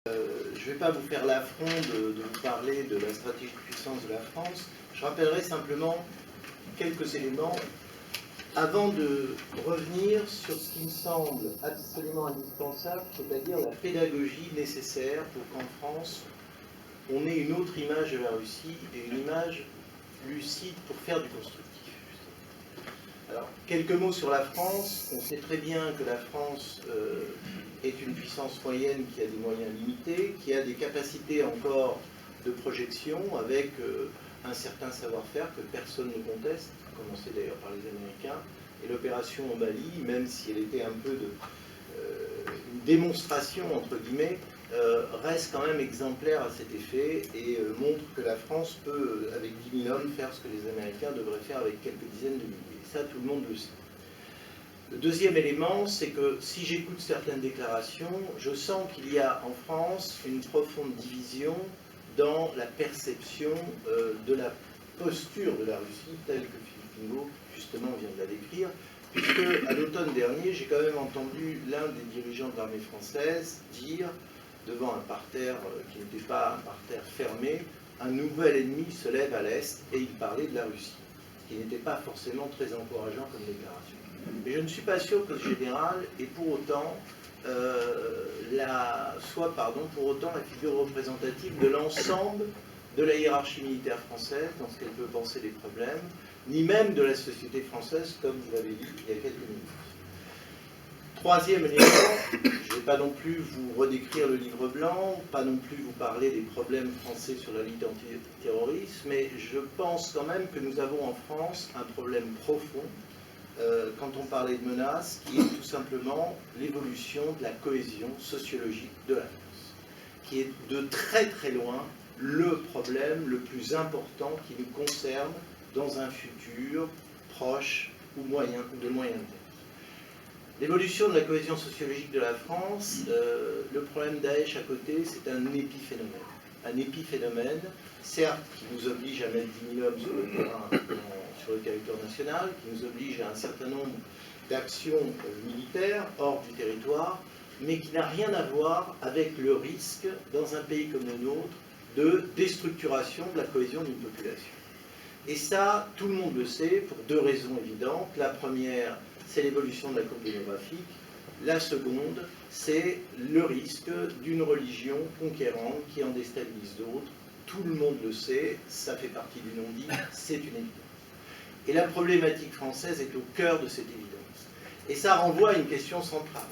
Je ne vais pas vous faire l'affront de vous parler de la stratégie de puissance de la France. Je rappellerai simplement quelques éléments avant de revenir sur ce qui me semble absolument indispensable, c'est-à-dire la pédagogie nécessaire pour qu'en France, on ait une autre image de la Russie et une image lucide pour faire du constructif. Alors, quelques mots sur la France. On sait très bien que la France est une puissance moyenne qui a des moyens limités, qui a des capacités encore de projection avec un certain savoir-faire que personne ne conteste, à commencer d'ailleurs par les Américains. Et l'opération au Mali, même si elle était un peu une démonstration, entre guillemets, reste quand même exemplaire à cet effet et montre que la France peut, avec 10 000 hommes, faire ce que les Américains devraient faire avec quelques dizaines de milliers. Ça, tout le monde le sait. Le deuxième élément, c'est que si j'écoute certaines déclarations, je sens qu'il y a en France une profonde division dans la perception de la posture de la Russie, telle que Philippe Pingot, justement, vient de la décrire, puisque à l'automne dernier, j'ai quand même entendu l'un des dirigeants de l'armée française dire, devant un parterre qui n'était pas un parterre fermé, un nouvel ennemi se lève à l'Est, et il parlait de la Russie, ce qui n'était pas forcément très encourageant comme déclaration. Mais je ne suis pas sûr que ce général ait pour autant pour autant la figure représentative de l'ensemble de la hiérarchie militaire française dans ce qu'elle peut penser des problèmes, ni même de la société française, comme vous l'avez dit il y a quelques minutes. Troisième élément, je ne vais pas non plus vous redécrire le livre blanc, pas non plus vous parler des problèmes français sur la lutte antiterroriste, mais je pense quand même que nous avons en France un problème profond quand on parlait de menaces, qui est tout simplement l'évolution de la cohésion sociologique de la France, qui est de très très loin le problème le plus important qui nous concerne dans un futur proche ou de moyen terme. L'évolution de la cohésion sociologique de la France, le problème Daesh à côté, c'est un épiphénomène. Un épiphénomène, certes, qui nous oblige à mettre 10 000 hommes sur le terrain, sur le territoire national, qui nous oblige à un certain nombre d'actions militaires hors du territoire, mais qui n'a rien à voir avec le risque, dans un pays comme le nôtre, de déstructuration de la cohésion d'une population. Et ça, tout le monde le sait, pour deux raisons évidentes. La première, c'est l'évolution de la courbe démographique. La seconde, c'est le risque d'une religion conquérante qui en déstabilise d'autres. Tout le monde le sait, ça fait partie du non-dit, c'est une évidence. Et la problématique française est au cœur de cette évidence. Et ça renvoie à une question centrale.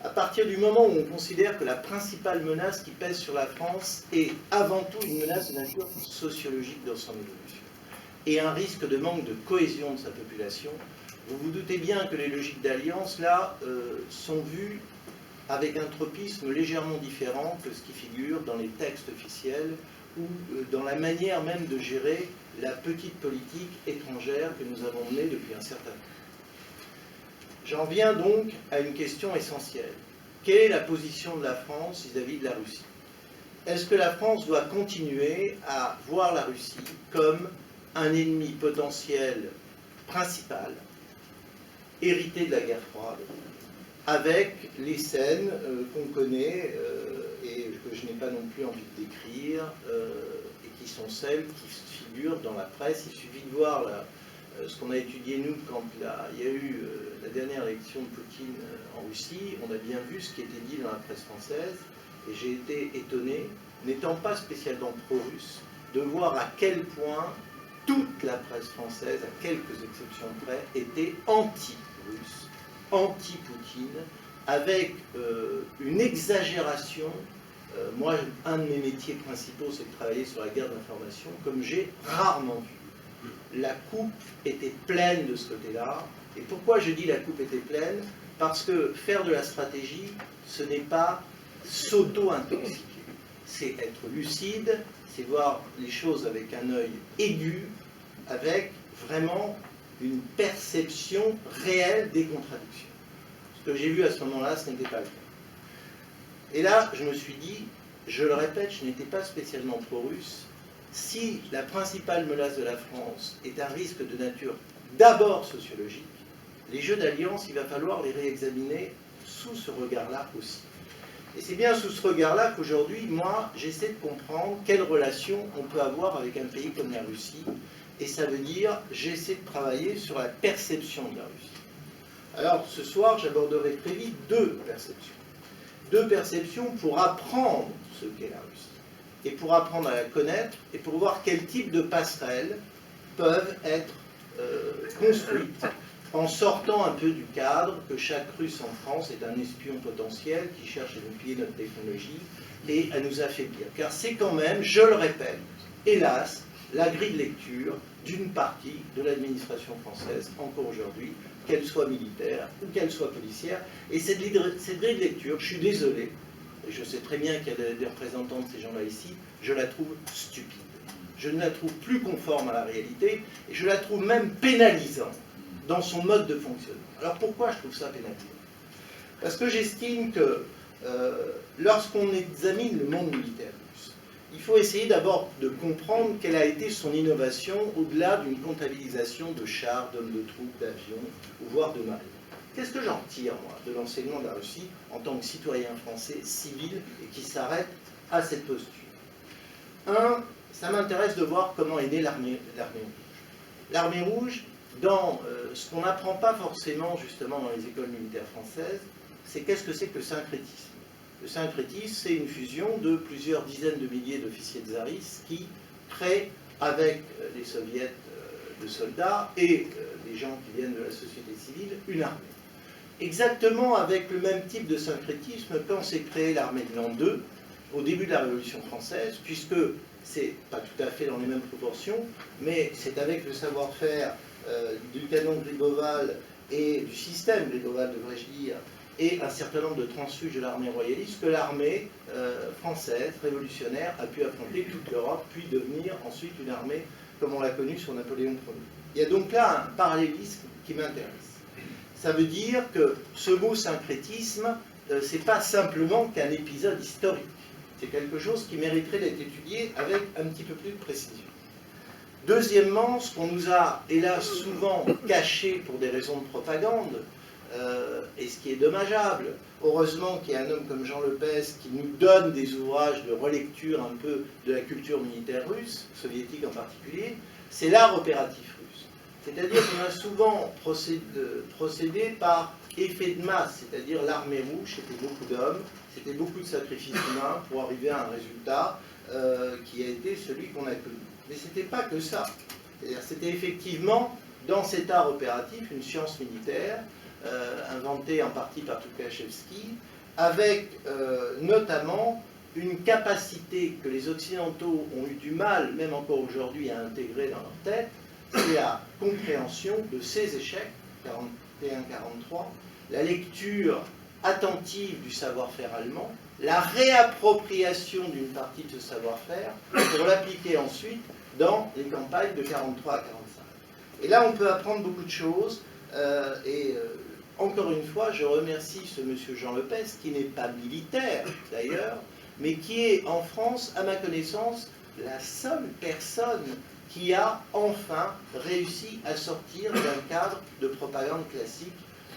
À partir du moment où on considère que la principale menace qui pèse sur la France est avant tout une menace de nature sociologique dans son évolution, et un risque de manque de cohésion de sa population, vous vous doutez bien que les logiques d'alliance, là, sont vues avec un tropisme légèrement différent que ce qui figure dans les textes officiels ou dans la manière même de gérer la petite politique étrangère que nous avons menée depuis un certain temps. J'en viens donc à une question essentielle. Quelle est la position de la France vis-à-vis de la Russie? Est-ce que la France doit continuer à voir la Russie comme un ennemi potentiel principal, hérité de la guerre froide, avec les scènes qu'on connaît et que je n'ai pas non plus envie de décrire, et qui sont celles qui figurent dans la presse? Il suffit de voir ce qu'on a étudié nous quand il y a eu la dernière élection de Poutine en Russie. On a bien vu ce qui était dit dans la presse française, et j'ai été étonné, n'étant pas spécialement pro-russe, de voir à quel point toute la presse française, à quelques exceptions près, était anti-russe, anti-Poutine, avec une exagération. Moi, un de mes métiers principaux, c'est de travailler sur la guerre d'information, comme j'ai rarement vu. La coupe était pleine de ce côté-là. Et pourquoi je dis la coupe était pleine? Parce que faire de la stratégie, ce n'est pas s'auto-intoxiquer. C'est être lucide, c'est voir les choses avec un œil aigu, avec vraiment une perception réelle des contradictions. Ce que j'ai vu à ce moment-là, ce n'était pas le cas. Et là, je me suis dit, je le répète, je n'étais pas spécialement pro-russe. Si la principale menace de la France est un risque de nature d'abord sociologique, les jeux d'alliance, il va falloir les réexaminer sous ce regard-là aussi. Et c'est bien sous ce regard-là qu'aujourd'hui, moi, j'essaie de comprendre quelle relation on peut avoir avec un pays comme la Russie. Et ça veut dire, j'essaie de travailler sur la perception de la Russie. Alors, ce soir, j'aborderai très vite deux perceptions. Deux perceptions pour apprendre ce qu'est la Russie. Et pour apprendre à la connaître, et pour voir quel type de passerelles peuvent être construites en sortant un peu du cadre que chaque Russe en France est un espion potentiel qui cherche à nous piller notre technologie et à nous affaiblir. Car c'est quand même, je le répète, hélas, la grille de lecture d'une partie de l'administration française, encore aujourd'hui, qu'elle soit militaire ou qu'elle soit policière. Et cette grille de lecture, je suis désolé, et je sais très bien qu'il y a des représentants de ces gens-là ici, je la trouve stupide. Je ne la trouve plus conforme à la réalité, et je la trouve même pénalisante dans son mode de fonctionnement. Alors pourquoi je trouve ça pénalisant? Parce que j'estime que lorsqu'on examine le monde militaire russe, il faut essayer d'abord de comprendre quelle a été son innovation au-delà d'une comptabilisation de chars, d'hommes de troupes, d'avions, ou voire de marines. Qu'est-ce que j'en tire, moi, de l'enseignement de la Russie en tant que citoyen français, civil, et qui s'arrête à cette posture? Un, ça m'intéresse de voir comment est née l'armée rouge. L'armée rouge, dans ce qu'on n'apprend pas forcément justement dans les écoles militaires françaises, c'est qu'est-ce que c'est que le syncrétisme. Le syncrétisme, c'est une fusion de plusieurs dizaines de milliers d'officiers tsaristes qui créent avec les soviets de soldats et les gens qui viennent de la société civile une armée. Exactement avec le même type de syncrétisme quand s'est créée l'armée de l'an 2, au début de la Révolution française, puisque c'est pas tout à fait dans les mêmes proportions, mais c'est avec le savoir-faire du canon Griboval et du système Griboval, devrais-je dire, et un certain nombre de transfuges de l'armée royaliste que l'armée française, révolutionnaire, a pu affronter toute l'Europe, puis devenir ensuite une armée comme on l'a connue sur Napoléon Ier. Il y a donc là un parallélisme qui m'intéresse. Ça veut dire que ce mot syncrétisme, c'est pas simplement qu'un épisode historique. C'est quelque chose qui mériterait d'être étudié avec un petit peu plus de précision. Deuxièmement, ce qu'on nous a, hélas, souvent caché pour des raisons de propagande, et ce qui est dommageable, heureusement qu'il y a un homme comme Jean Lepès qui nous donne des ouvrages de relecture un peu de la culture militaire russe, soviétique en particulier, c'est l'art opératif russe. C'est-à-dire qu'on a souvent procédé par effet de masse, c'est-à-dire l'armée rouge, c'était beaucoup d'hommes, c'était beaucoup de sacrifices humains pour arriver à un résultat qui a été celui qu'on a connu. Mais ce n'était pas que ça. C'était effectivement, dans cet art opératif, une science militaire, inventée en partie par Tukhachevski, avec notamment une capacité que les Occidentaux ont eu du mal, même encore aujourd'hui, à intégrer dans leur tête, c'est la compréhension de ces échecs, 41-43, la lecture attentive du savoir-faire allemand, la réappropriation d'une partie de ce savoir-faire pour l'appliquer ensuite dans les campagnes de 43 à 45. Et là, on peut apprendre beaucoup de choses, encore une fois, je remercie ce monsieur Jean Lepès, qui n'est pas militaire d'ailleurs, mais qui est en France, à ma connaissance, la seule personne qui a enfin réussi à sortir d'un cadre de propagande classique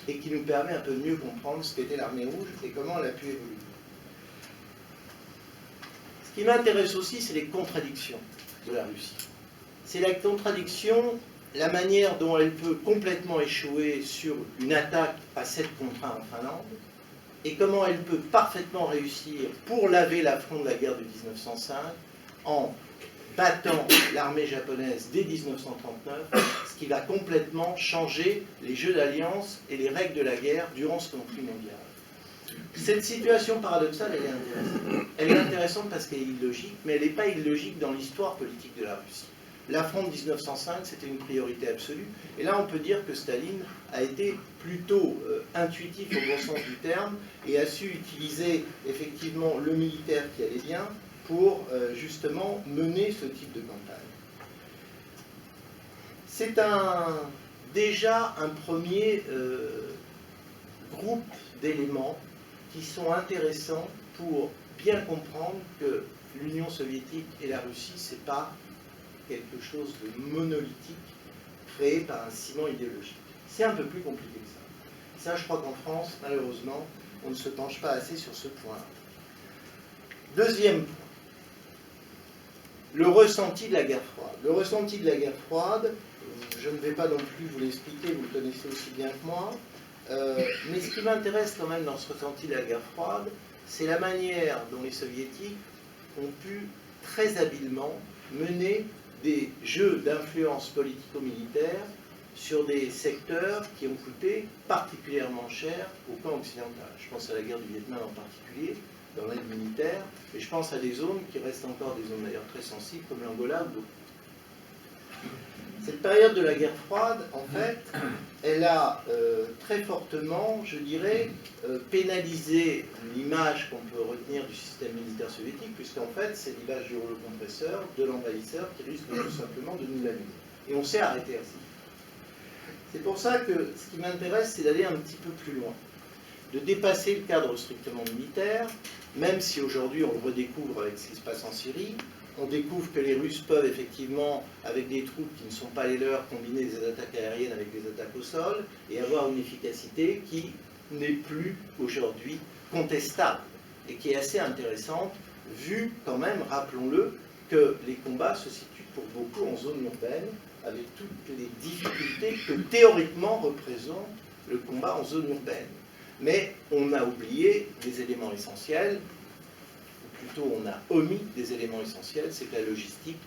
et qui nous permet un peu mieux comprendre ce qu'était l'armée rouge et comment elle a pu évoluer. Ce qui m'intéresse aussi, c'est les contradictions de la Russie. C'est la contradiction, la manière dont elle peut complètement échouer sur une attaque à 7 contre 1 en Finlande, et comment elle peut parfaitement réussir pour laver l'affront de la guerre de 1905 en battant l'armée japonaise dès 1939, ce qui va complètement changer les jeux d'alliance et les règles de la guerre durant ce conflit mondial. Cette situation paradoxale, elle est intéressante. Elle est intéressante parce qu'elle est illogique, mais elle n'est pas illogique dans l'histoire politique de la Russie. L'affront de 1905, c'était une priorité absolue. Et là, on peut dire que Staline a été plutôt intuitif au bon sens du terme et a su utiliser effectivement le militaire qui allait bien pour justement mener ce type de campagne. C'est déjà un premier groupe d'éléments qui sont intéressants pour bien comprendre que l'Union soviétique et la Russie, c'est pas quelque chose de monolithique créé par un ciment idéologique. C'est un peu plus compliqué que ça. Ça, je crois qu'en France, malheureusement, on ne se penche pas assez sur ce point. Deuxième point, le ressenti de la guerre froide. Le ressenti de la guerre froide, je ne vais pas non plus vous l'expliquer, vous le connaissez aussi bien que moi, mais ce qui m'intéresse quand même dans ce ressenti de la guerre froide, c'est la manière dont les soviétiques ont pu très habilement mener des jeux d'influence politico-militaire sur des secteurs qui ont coûté particulièrement cher au camp occidental. Je pense à la guerre du Vietnam en particulier, dans l'aide militaire, et je pense à des zones qui restent encore des zones d'ailleurs très sensibles, comme l'Angola ou d'autres. Cette période de la guerre froide, en fait, elle a très fortement, je dirais, pénalisé l'image qu'on peut retenir du système militaire soviétique, puisqu'en fait, c'est l'image du rouleau compresseur, de l'envahisseur, qui risque tout simplement de nous laminer. Et on s'est arrêté à ça. C'est pour ça que ce qui m'intéresse, c'est d'aller un petit peu plus loin, de dépasser le cadre strictement militaire, même si aujourd'hui on le redécouvre avec ce qui se passe en Syrie. On découvre que les Russes peuvent effectivement, avec des troupes qui ne sont pas les leurs, combiner des attaques aériennes avec des attaques au sol et avoir une efficacité qui n'est plus aujourd'hui contestable et qui est assez intéressante, vu quand même, rappelons-le, que les combats se situent pour beaucoup en zone urbaine, avec toutes les difficultés que théoriquement représente le combat en zone urbaine. Mais on a oublié des éléments essentiels, plutôt on a omis des éléments essentiels, c'est que la logistique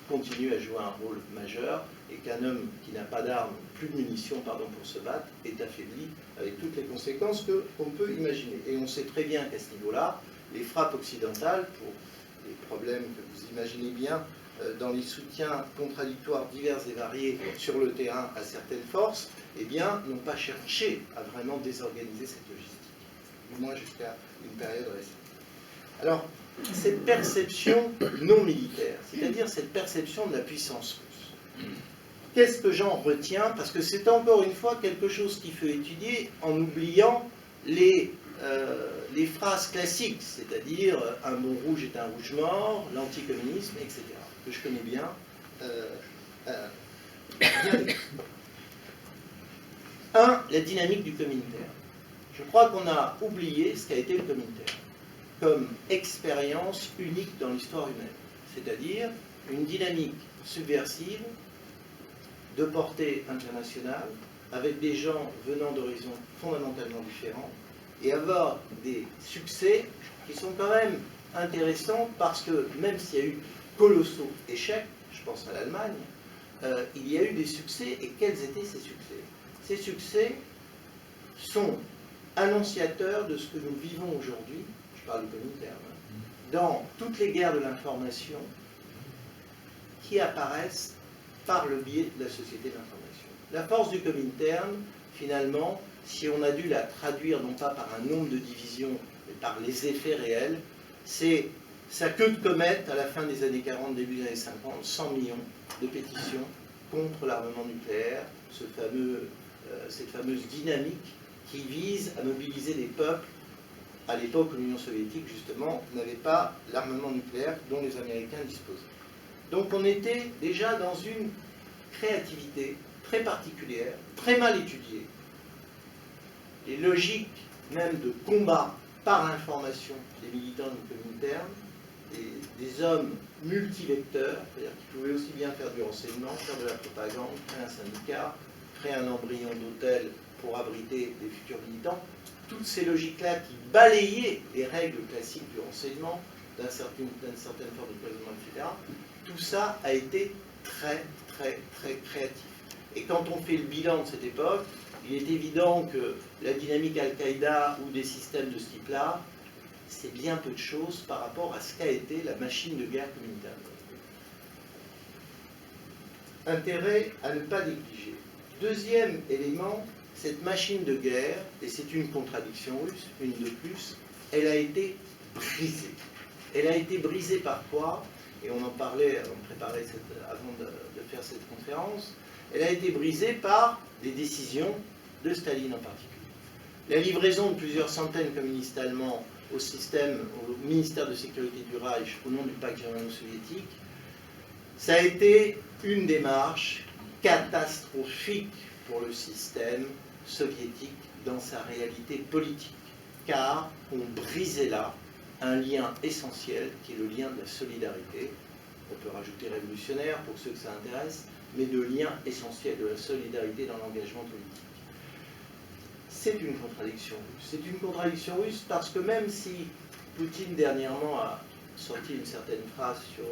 continue à jouer un rôle majeur et qu'un homme qui n'a pas d'armes, plus de munitions pardon, pour se battre, est affaibli avec toutes les conséquences qu'on peut imaginer. Et on sait très bien qu'à ce niveau-là, les frappes occidentales, pour les problèmes que vous imaginez bien, dans les soutiens contradictoires divers et variés sur le terrain à certaines forces, eh bien, n'ont pas cherché à vraiment désorganiser cette logistique, du moins jusqu'à une période récente. Alors, cette perception non militaire, c'est-à-dire cette perception de la puissance russe, qu'est-ce que j'en retiens? Parce que c'est encore une fois quelque chose qu'il faut étudier en oubliant les phrases classiques, c'est-à-dire un bon rouge est un rouge mort, l'anticommunisme, etc., que je connais bien. La dynamique du Comintern. Je crois qu'on a oublié ce qu'a été le Comintern comme expérience unique dans l'histoire humaine, c'est-à-dire une dynamique subversive de portée internationale, avec des gens venant d'horizons fondamentalement différents, et avoir des succès qui sont quand même intéressants parce que même s'il y a eu colossaux échecs, je pense à l'Allemagne, il y a eu des succès, et quels étaient ces succès? Ces succès sont annonciateurs de ce que nous vivons aujourd'hui, je parle du Comintern, dans toutes les guerres de l'information qui apparaissent par le biais de la société de l'information. La force du Comintern, finalement, si on a dû la traduire non pas par un nombre de divisions, mais par les effets réels, c'est sa queue de comète à la fin des années 40, début des années 50, 100 millions de pétitions contre l'armement nucléaire, cette fameuse dynamique qui vise à mobiliser les peuples. À l'époque, l'Union soviétique, justement, n'avait pas l'armement nucléaire dont les Américains disposaient. Donc on était déjà dans une créativité très particulière, très mal étudiée. Les logiques même de combat par l'information des militants du Comintern, des hommes multivecteurs, c'est-à-dire qui pouvaient aussi bien faire du renseignement, faire de la propagande, créer un syndicat, créer un embryon d'hôtel pour abriter des futurs militants. Toutes ces logiques-là qui balayaient les règles classiques du renseignement, d'une certaine forme de cloisonnement, etc., tout ça a été très, très, très créatif. Et quand on fait le bilan de cette époque, il est évident que la dynamique Al-Qaïda ou des systèmes de ce type-là, c'est bien peu de choses par rapport à ce qu'a été la machine de guerre Comintern. Intérêt à ne pas négliger. Deuxième élément, cette machine de guerre, et c'est une contradiction russe, une de plus, elle a été brisée. Elle a été brisée par quoi? Et on en parlait, on préparait avant de faire cette conférence. Elle a été brisée par des décisions de Staline en particulier. La livraison de plusieurs centaines de communistes allemands au ministère de sécurité du Reich au nom du pacte germano-soviétique, ça a été une démarche catastrophique pour le système soviétique dans sa réalité politique, car on brisait là un lien essentiel qui est le lien de la solidarité. On peut rajouter révolutionnaire pour ceux que ça intéresse, mais de lien essentiel de la solidarité dans l'engagement politique. C'est une contradiction russe. C'est une contradiction russe parce que même si Poutine dernièrement a sorti une certaine phrase sur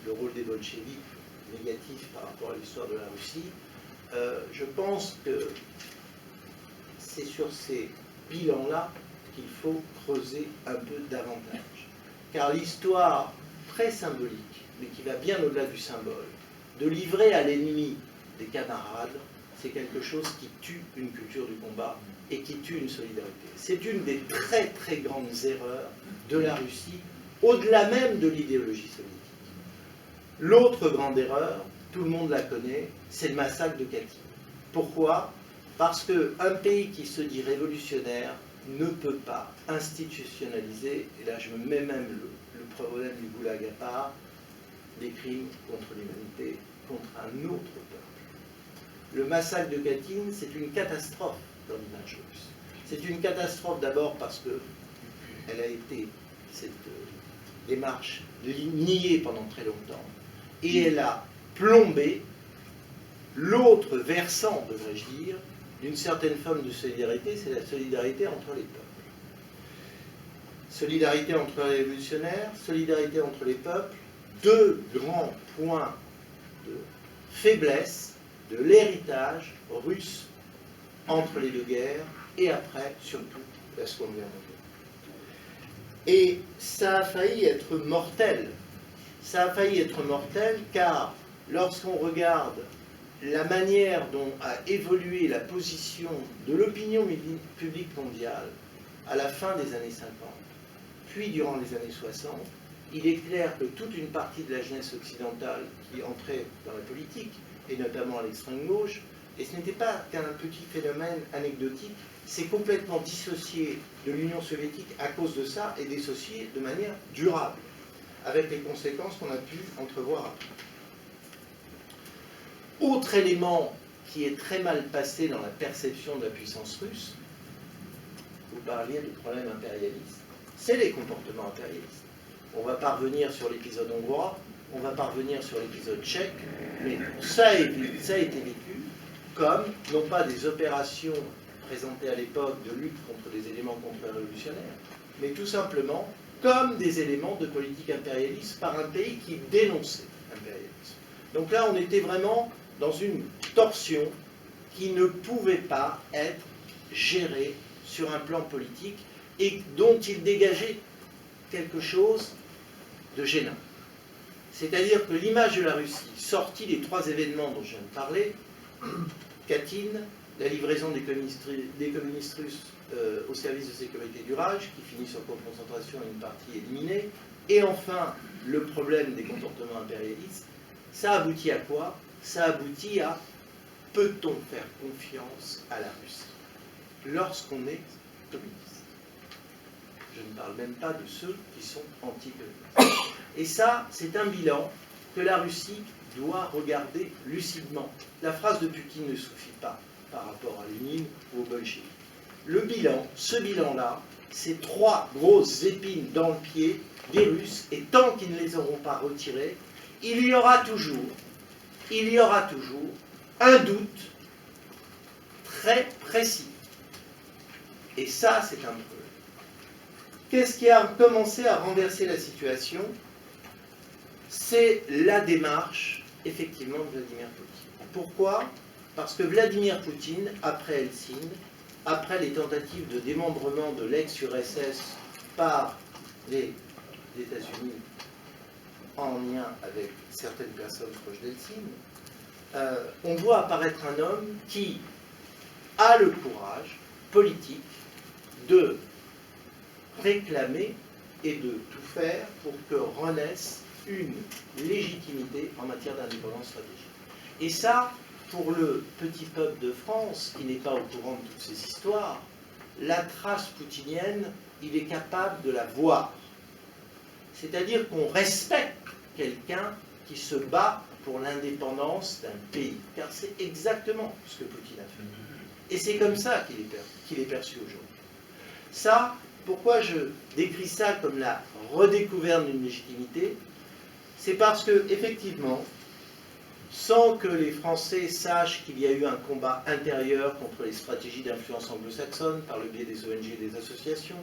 le rôle des bolcheviks négatif par rapport à l'histoire de la Russie, je pense que c'est sur ces bilans-là qu'il faut creuser un peu davantage. Car l'histoire très symbolique, mais qui va bien au-delà du symbole, de livrer à l'ennemi des camarades, c'est quelque chose qui tue une culture du combat et qui tue une solidarité. C'est une des très très grandes erreurs de la Russie, au-delà même de l'idéologie soviétique. L'autre grande erreur, tout le monde la connaît, c'est le massacre de Katyn. Pourquoi? Parce qu'un pays qui se dit révolutionnaire ne peut pas institutionnaliser, et là je me mets même le problème du goulag à part, des crimes contre l'humanité, contre un autre peuple. Le massacre de Katyn, c'est une catastrophe dans l'image russe. C'est une catastrophe d'abord parce qu'elle a été, cette démarche, niée pendant très longtemps, et elle a plombé l'autre versant, devrais-je dire, d'une certaine forme de solidarité, c'est la solidarité entre les peuples. Solidarité entre les révolutionnaires, solidarité entre les peuples, deux grands points de faiblesse de l'héritage russe entre les deux guerres et après, surtout, la Seconde Guerre mondiale. Et ça a failli être mortel. Ça a failli être mortel car lorsqu'on regarde la manière dont a évolué la position de l'opinion publique mondiale à la fin des années 50, puis durant les années 60, il est clair que toute une partie de la jeunesse occidentale qui entrait dans la politique, et notamment à l'extrême gauche, et ce n'était pas qu'un petit phénomène anecdotique, s'est complètement dissocié de l'Union soviétique à cause de ça, et dissocié de manière durable, avec les conséquences qu'on a pu entrevoir après. Autre élément qui est très mal passé dans la perception de la puissance russe, vous parliez de problème impérialiste, c'est les comportements impérialistes. On va pas revenir sur l'épisode hongrois, on va pas revenir sur l'épisode tchèque, mais ça a été vécu comme, non pas des opérations présentées à l'époque de lutte contre des éléments contre-révolutionnaires, mais tout simplement comme des éléments de politique impérialiste par un pays qui dénonçait l'impérialisme. Donc là, on était vraiment dans une torsion qui ne pouvait pas être gérée sur un plan politique et dont il dégageait quelque chose de gênant. C'est-à-dire que l'image de la Russie, sortie des trois événements dont je viens de parler, Katyn, la livraison des communistes russes au service de sécurité du Reich, qui finit sur concentration et une partie éliminée, et enfin le problème des comportements impérialistes, ça aboutit à quoi? Ça aboutit à peut-on faire confiance à la Russie lorsqu'on est communiste? Je ne parle même pas de ceux qui sont anti-communistes. Et ça, c'est un bilan que la Russie doit regarder lucidement. La phrase de Poutine ne suffit pas par rapport à Lénine ou aux bolcheviks. Le bilan, ce bilan-là, c'est trois grosses épines dans le pied des Russes, et tant qu'ils ne les auront pas retirées, il y aura toujours un doute très précis. Et ça, c'est un problème. Qu'est-ce qui a commencé à renverser la situation? C'est la démarche, effectivement, de Vladimir Poutine. Pourquoi? Parce que Vladimir Poutine, après Helsinki, après les tentatives de démembrement de l'ex-URSS par les États-Unis en lien avec certaines personnes proches d'Helsinki, on voit apparaître un homme qui a le courage politique de réclamer et de tout faire pour que renaisse une légitimité en matière d'indépendance stratégique. Et ça, pour le petit peuple de France, qui n'est pas au courant de toutes ces histoires, la trace poutinienne, il est capable de la voir. C'est-à-dire qu'on respecte quelqu'un qui se bat pour l'indépendance d'un pays. Car c'est exactement ce que Poutine a fait. Et c'est comme ça qu'il est perçu aujourd'hui. Ça, pourquoi je décris ça comme la redécouverte d'une légitimité? C'est parce que, effectivement, sans que les Français sachent qu'il y a eu un combat intérieur contre les stratégies d'influence anglo-saxonne par le biais des ONG et des associations,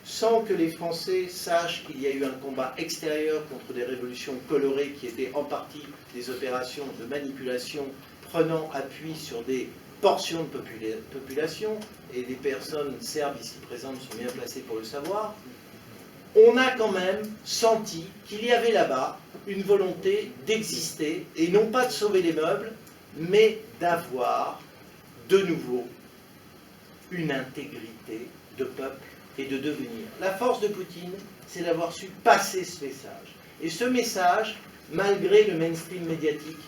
sans que les Français sachent qu'il y a eu un combat extérieur contre des révolutions colorées qui étaient en partie des opérations de manipulation prenant appui sur des portions de population, et les personnes serbes ici présentes sont bien placées pour le savoir, on a quand même senti qu'il y avait là-bas une volonté d'exister, et non pas de sauver les meubles, mais d'avoir de nouveau une intégrité de peuple et de devenir. La force de Poutine, c'est d'avoir su passer ce message. Et ce message, malgré le mainstream médiatique,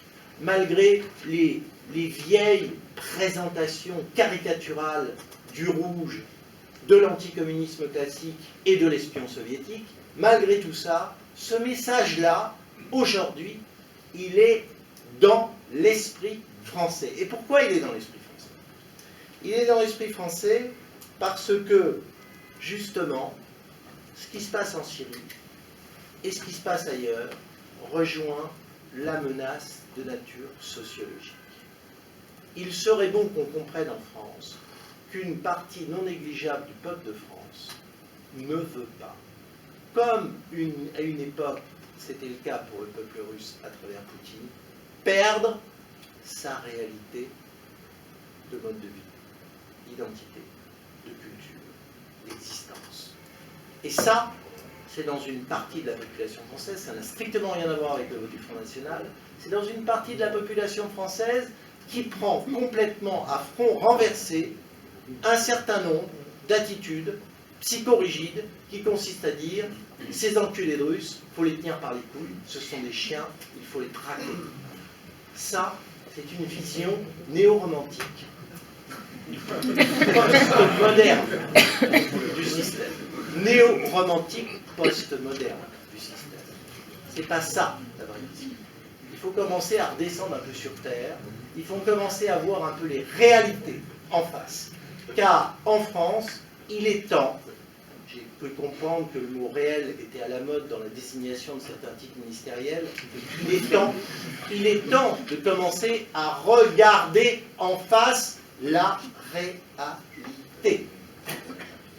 malgré les vieilles présentations caricaturales du rouge, de l'anticommunisme classique et de l'espion soviétique, malgré tout ça, ce message-là, aujourd'hui, il est dans l'esprit français. Et pourquoi il est dans l'esprit français? Il est dans l'esprit français parce que, justement, ce qui se passe en Syrie et ce qui se passe ailleurs rejoint la menace de nature sociologique. Il serait bon qu'on comprenne en France qu'une partie non négligeable du peuple de France ne veut pas, comme à une époque, c'était le cas pour le peuple russe à travers Poutine, perdre sa réalité de mode de vie, d'identité, de culture, d'existence. Et ça, c'est dans une partie de la population française, ça n'a strictement rien à voir avec le vote du Front National, c'est dans une partie de la population française qui prend complètement à front renversé un certain nombre d'attitudes psychorigides qui consistent à dire ces enculés de Russes, il faut les tenir par les couilles, ce sont des chiens, il faut les traquer. Ça, c'est une vision néo-romantique, post-moderne du système. Néo-romantique, post-moderne du système. C'est pas ça, la vraie vision. Il faut commencer à redescendre un peu sur Terre, il faut commencer à voir un peu les réalités en face. Car en France, il est temps, j'ai pu comprendre que le mot réel était à la mode dans la désignation de certains titres ministériels, il est temps de commencer à regarder en face la réalité.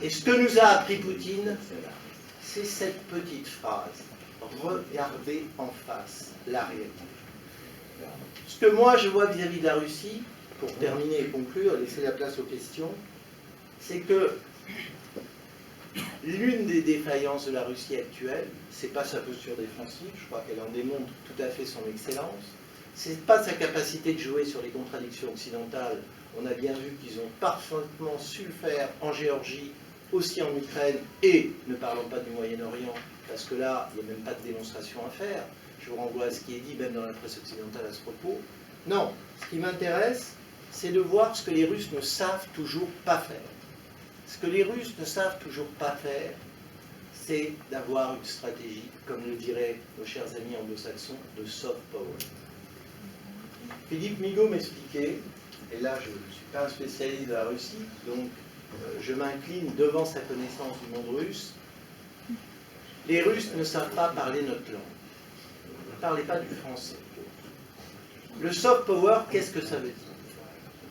Et ce que nous a appris Poutine, c'est cette petite phrase, regardez en face la réalité. Ce que moi je vois vis-à-vis de la Russie, pour terminer et conclure, laisser la place aux questions, c'est que l'une des défaillances de la Russie actuelle, c'est pas sa posture défensive, je crois qu'elle en démontre tout à fait son excellence, c'est pas sa capacité de jouer sur les contradictions occidentales. On a bien vu qu'ils ont parfaitement su le faire en Géorgie, aussi en Ukraine, et ne parlons pas du Moyen-Orient, parce que là, il n'y a même pas de démonstration à faire. Je vous renvoie à ce qui est dit, même dans la presse occidentale à ce propos. Non, ce qui m'intéresse, c'est de voir ce que les Russes ne savent toujours pas faire. Ce que les Russes ne savent toujours pas faire, c'est d'avoir une stratégie, comme le diraient nos chers amis anglo-saxons, de soft power. Philippe Migaud m'expliquait, et là je ne suis pas un spécialiste de la Russie, donc je m'incline devant sa connaissance du monde russe, les Russes ne savent pas parler notre langue. Ne parlez pas du français. Le soft power, qu'est-ce que ça veut dire?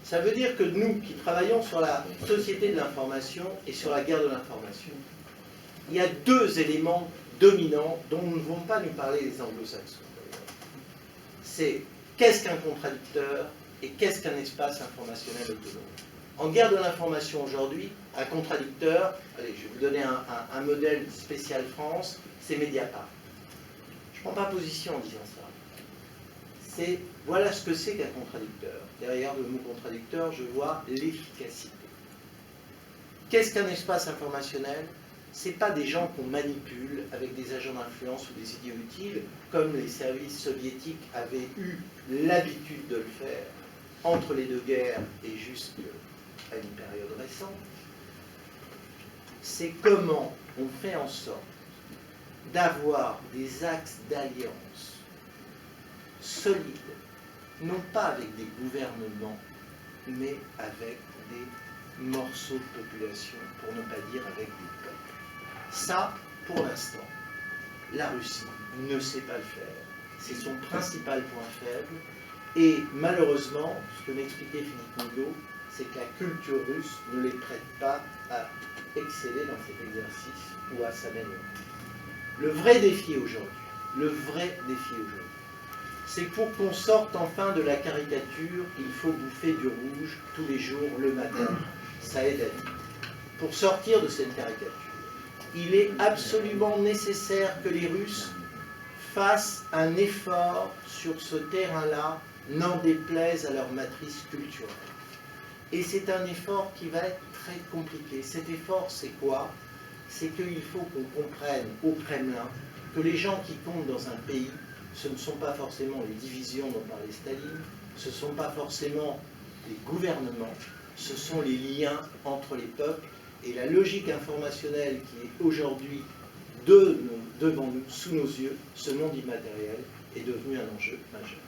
Ça veut dire que nous, qui travaillons sur la société de l'information et sur la guerre de l'information, il y a deux éléments dominants dont ne vont pas nous parler les anglo-saxons. C'est qu'est-ce qu'un contradicteur et qu'est-ce qu'un espace informationnel autonome. En guerre de l'information aujourd'hui, un contradicteur, allez, je vais vous donner un modèle spécial France, c'est Mediapart. Je ne prends pas position en disant ça. Voilà ce que c'est qu'un contradicteur. Derrière le mot contradicteur, je vois l'efficacité. Qu'est-ce qu'un espace informationnel? Ce n'est pas des gens qu'on manipule avec des agents d'influence ou des idiots utiles, comme les services soviétiques avaient eu l'habitude de le faire entre les deux guerres et jusqu'à une période récente. C'est comment on fait en sorte d'avoir des axes d'alliance solides, non pas avec des gouvernements, mais avec des morceaux de population, pour ne pas dire avec des peuples. Ça, pour l'instant, la Russie ne sait pas le faire. C'est son principal point faible. Et malheureusement, ce que m'expliquait Philippe Migaud, c'est que la culture russe ne les prête pas à exceller dans cet exercice ou à s'améliorer. Le vrai défi aujourd'hui, c'est que pour qu'on sorte enfin de la caricature, il faut bouffer du rouge tous les jours, le matin. Ça aide à vivre. Pour sortir de cette caricature, il est absolument nécessaire que les Russes fassent un effort sur ce terrain-là, n'en déplaise à leur matrice culturelle. Et c'est un effort qui va être très compliqué. Cet effort, c'est quoi? C'est qu'il faut qu'on comprenne au Kremlin que les gens qui comptent dans un pays, ce ne sont pas forcément les divisions dont parlait Staline, ce ne sont pas forcément les gouvernements, ce sont les liens entre les peuples et la logique informationnelle qui est aujourd'hui devant nous, sous nos yeux, ce monde immatériel est devenu un enjeu majeur.